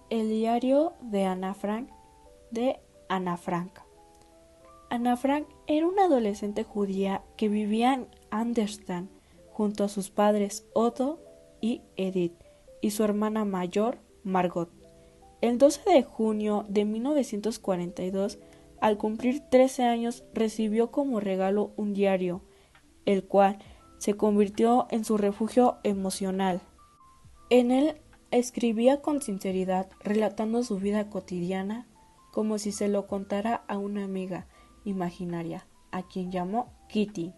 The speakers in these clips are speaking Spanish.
El diario de Ana Frank, de Ana Frank. Ana Frank era una adolescente judía que vivía en Anderstan junto a sus padres Otto y Edith y su hermana mayor Margot. El 12 de junio de 1942, al cumplir 13 años, recibió como regalo un diario, el cual se convirtió en su refugio emocional. En él escribía con sinceridad, relatando su vida cotidiana como si se lo contara a una amiga imaginaria, a quien llamó Kitty.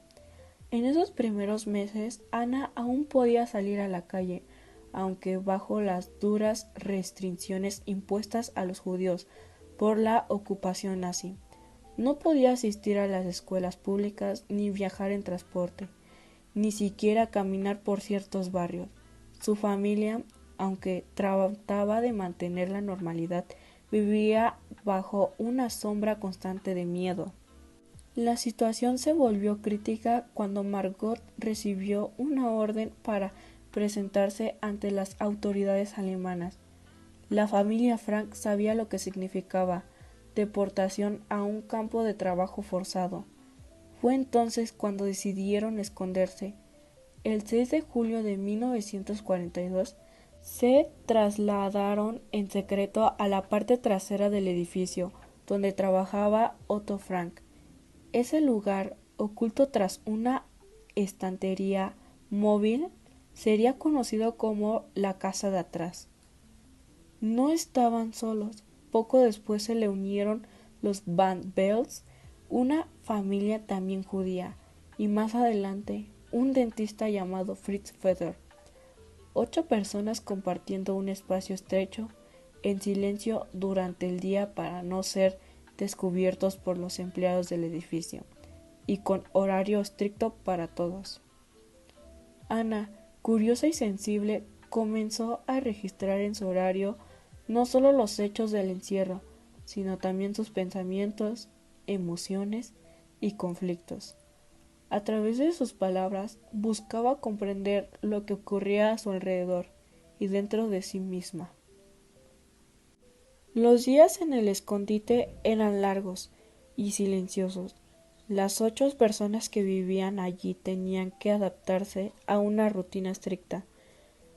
En esos primeros meses, Ana aún podía salir a la calle, aunque bajo las duras restricciones impuestas a los judíos por la ocupación nazi. No podía asistir a las escuelas públicas ni viajar en transporte, ni siquiera caminar por ciertos barrios. Su familia, aunque trataba de mantener la normalidad, vivía bajo una sombra constante de miedo. La situación se volvió crítica cuando Margot recibió una orden para presentarse ante las autoridades alemanas. La familia Frank sabía lo que significaba deportación a un campo de trabajo forzado. Fue entonces cuando decidieron esconderse. El 6 de julio de 1942 se trasladaron en secreto a la parte trasera del edificio donde trabajaba Otto Frank. Ese lugar, oculto tras una estantería móvil, sería conocido como la casa de atrás. No estaban solos. Poco después se le unieron los Van Bells, una familia también judía, y más adelante un dentista llamado Fritz Feder. 8 personas compartiendo un espacio estrecho, en silencio durante el día para no ser descubiertos por los empleados del edificio, y con horario estricto para todos. Ana, curiosa y sensible, comenzó a registrar en su horario no solo los hechos del encierro, sino también sus pensamientos, emociones y conflictos. A través de sus palabras buscaba comprender lo que ocurría a su alrededor y dentro de sí misma. Los días en el escondite eran largos y silenciosos. Las 8 personas que vivían allí tenían que adaptarse a una rutina estricta.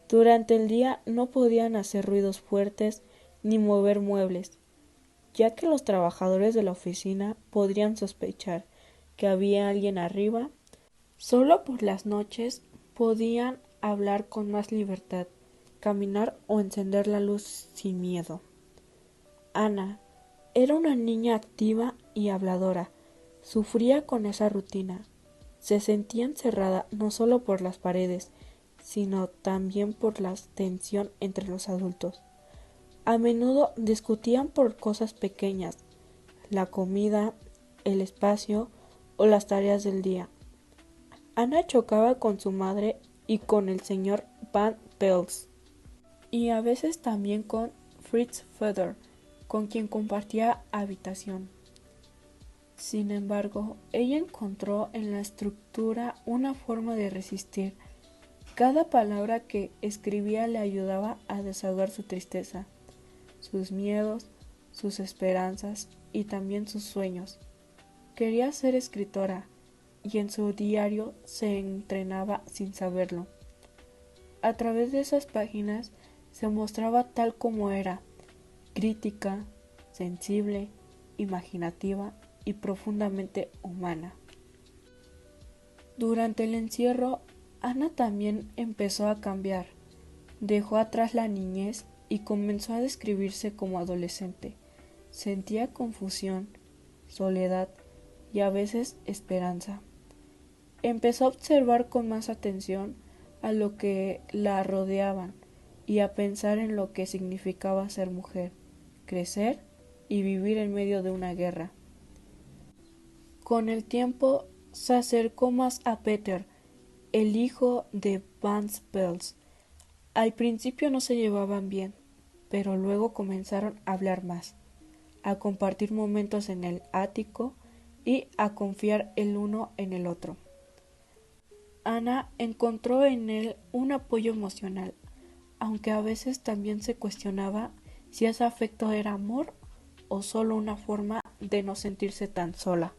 Durante el día no podían hacer ruidos fuertes ni mover muebles, ya que los trabajadores de la oficina podrían sospechar que había alguien arriba. Solo por las noches podían hablar con más libertad, caminar o encender la luz sin miedo. Ana era una niña activa y habladora. Sufría con esa rutina. Se sentía encerrada no solo por las paredes, sino también por la tensión entre los adultos. A menudo discutían por cosas pequeñas, la comida, el espacio o las tareas del día. Ana chocaba con su madre y con el señor Van Pels, y a veces también con Fritz Feder, con quien compartía habitación. Sin embargo, ella encontró en la estructura una forma de resistir. Cada palabra que escribía le ayudaba a desahogar su tristeza, sus miedos, sus esperanzas y también sus sueños. Quería ser escritora, y en su diario se entrenaba sin saberlo. A través de esas páginas se mostraba tal como era, crítica, sensible, imaginativa y profundamente humana. Durante el encierro, Ana también empezó a cambiar. Dejó atrás la niñez y comenzó a describirse como adolescente. Sentía confusión, soledad y a veces esperanza. Empezó a observar con más atención a lo que la rodeaban y a pensar en lo que significaba ser mujer, crecer y vivir en medio de una guerra. Con el tiempo se acercó más a Peter, el hijo de Van Pels. Al principio no se llevaban bien, pero luego comenzaron a hablar más, a compartir momentos en el ático y a confiar el uno en el otro. Ana encontró en él un apoyo emocional, aunque a veces también se cuestionaba si ese afecto era amor o solo una forma de no sentirse tan sola.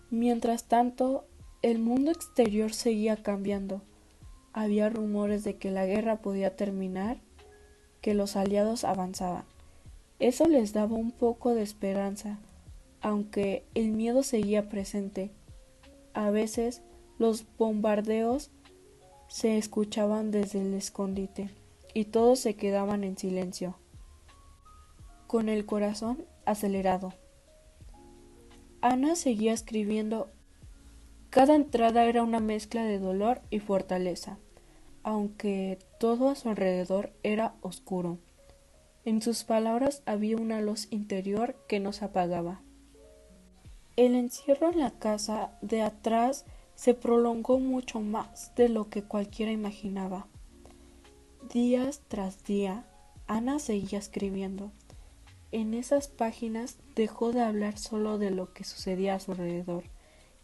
Mientras tanto, el mundo exterior seguía cambiando. Había rumores de que la guerra podía terminar, que los aliados avanzaban. Eso les daba un poco de esperanza, aunque el miedo seguía presente. A veces los bombardeos se escuchaban desde el escondite y todos se quedaban en silencio, con el corazón acelerado. Ana seguía escribiendo. Cada entrada era una mezcla de dolor y fortaleza, aunque todo a su alrededor era oscuro. En sus palabras había una luz interior que no se apagaba. El encierro en la casa de atrás se prolongó mucho más de lo que cualquiera imaginaba. Días tras día, Ana seguía escribiendo. En esas páginas dejó de hablar solo de lo que sucedía a su alrededor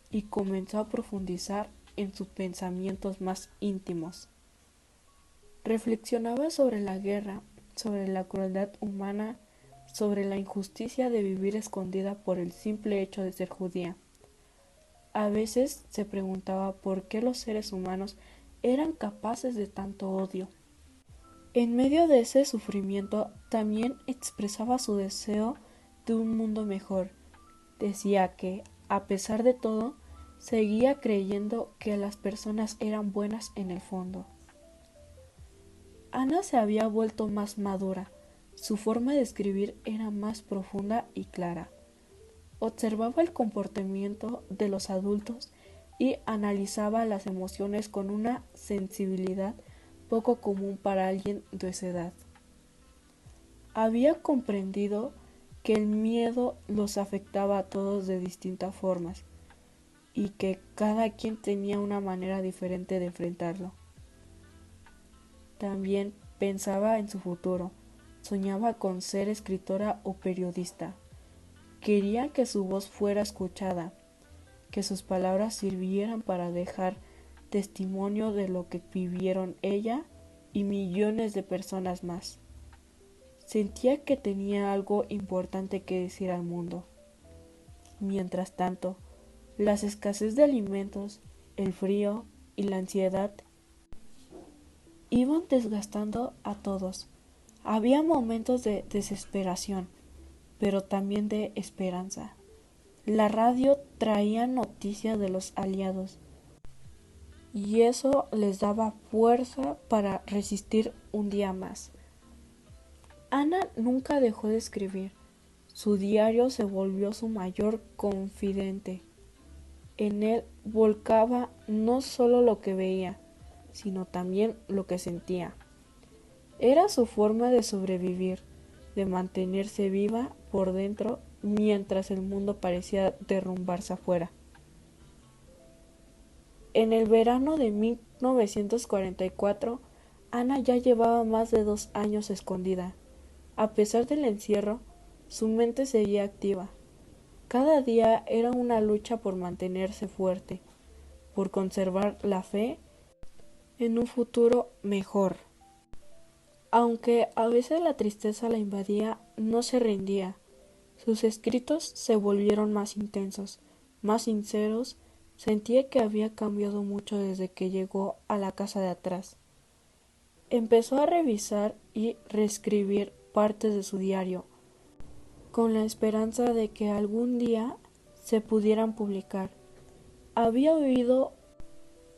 y comenzó a profundizar en sus pensamientos más íntimos. Reflexionaba sobre la guerra, sobre la crueldad humana, sobre la injusticia de vivir escondida por el simple hecho de ser judía. A veces se preguntaba por qué los seres humanos eran capaces de tanto odio. En medio de ese sufrimiento también expresaba su deseo de un mundo mejor. Decía que, a pesar de todo, seguía creyendo que las personas eran buenas en el fondo. Ana se había vuelto más madura. Su forma de escribir era más profunda y clara. Observaba el comportamiento de los adultos y analizaba las emociones con una sensibilidad poco común para alguien de esa edad. Había comprendido que el miedo los afectaba a todos de distintas formas y que cada quien tenía una manera diferente de enfrentarlo. También pensaba en su futuro. Soñaba con ser escritora o periodista. Quería que su voz fuera escuchada, que sus palabras sirvieran para dejar testimonio de lo que vivieron ella y millones de personas más. Sentía que tenía algo importante que decir al mundo. Mientras tanto, la escasez de alimentos, el frío y la ansiedad iban desgastando a todos. Había momentos de desesperación, pero también de esperanza. La radio traía noticias de los aliados, y eso les daba fuerza para resistir un día más. Ana nunca dejó de escribir. Su diario se volvió su mayor confidente. En él volcaba no solo lo que veía, sino también lo que sentía. Era su forma de sobrevivir, de mantenerse viva por dentro mientras el mundo parecía derrumbarse afuera. En el verano de 1944, Ana ya llevaba más de 2 años escondida. A pesar del encierro, su mente seguía activa. Cada día era una lucha por mantenerse fuerte, por conservar la fe en un futuro mejor. Aunque a veces la tristeza la invadía, no se rendía. Sus escritos se volvieron más intensos, más sinceros. Sentía que había cambiado mucho desde que llegó a la casa de atrás. Empezó a revisar y reescribir partes de su diario, con la esperanza de que algún día se pudieran publicar. Había oído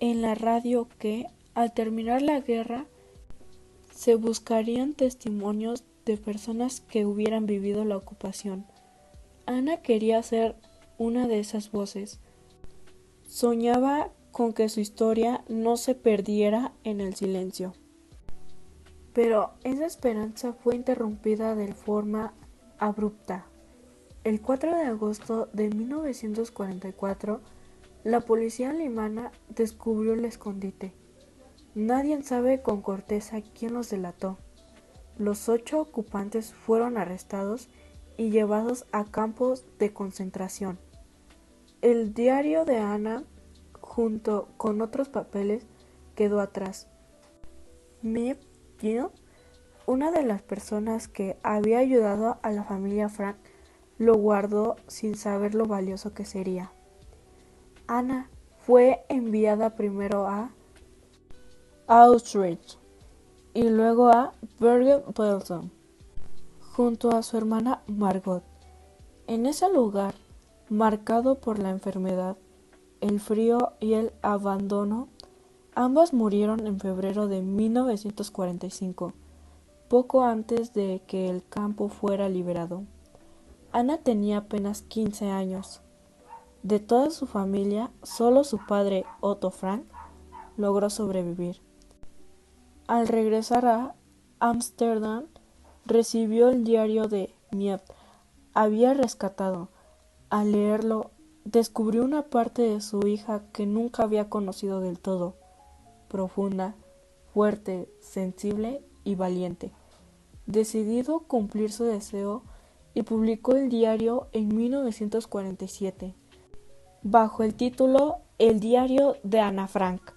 en la radio que, al terminar la guerra, se buscarían testimonios de personas que hubieran vivido la ocupación. Ana quería ser una de esas voces. Soñaba con que su historia no se perdiera en el silencio. Pero esa esperanza fue interrumpida de forma abrupta. El 4 de agosto de 1944, la policía alemana descubrió el escondite. Nadie sabe con certeza quién los delató. Los 8 ocupantes fueron arrestados y llevados a campos de concentración. El diario de Ana, junto con otros papeles, quedó atrás. Mi tío una de las personas que había ayudado a la familia Frank lo guardó sin saber lo valioso que sería. Ana fue enviada primero a Auschwitz y luego a Bergen-Belsen, junto a su hermana Margot. En ese lugar, marcado por la enfermedad, el frío y el abandono, ambas murieron en febrero de 1945, poco antes de que el campo fuera liberado. Ana tenía apenas 15 años. De toda su familia, solo su padre, Otto Frank, logró sobrevivir. Al regresar a Ámsterdam, recibió el diario de Miep había rescatado. Al leerlo, descubrió una parte de su hija que nunca había conocido del todo, profunda, fuerte, sensible y valiente. Decidido a cumplir su deseo, y publicó el diario en 1947, bajo el título El diario de Ana Frank.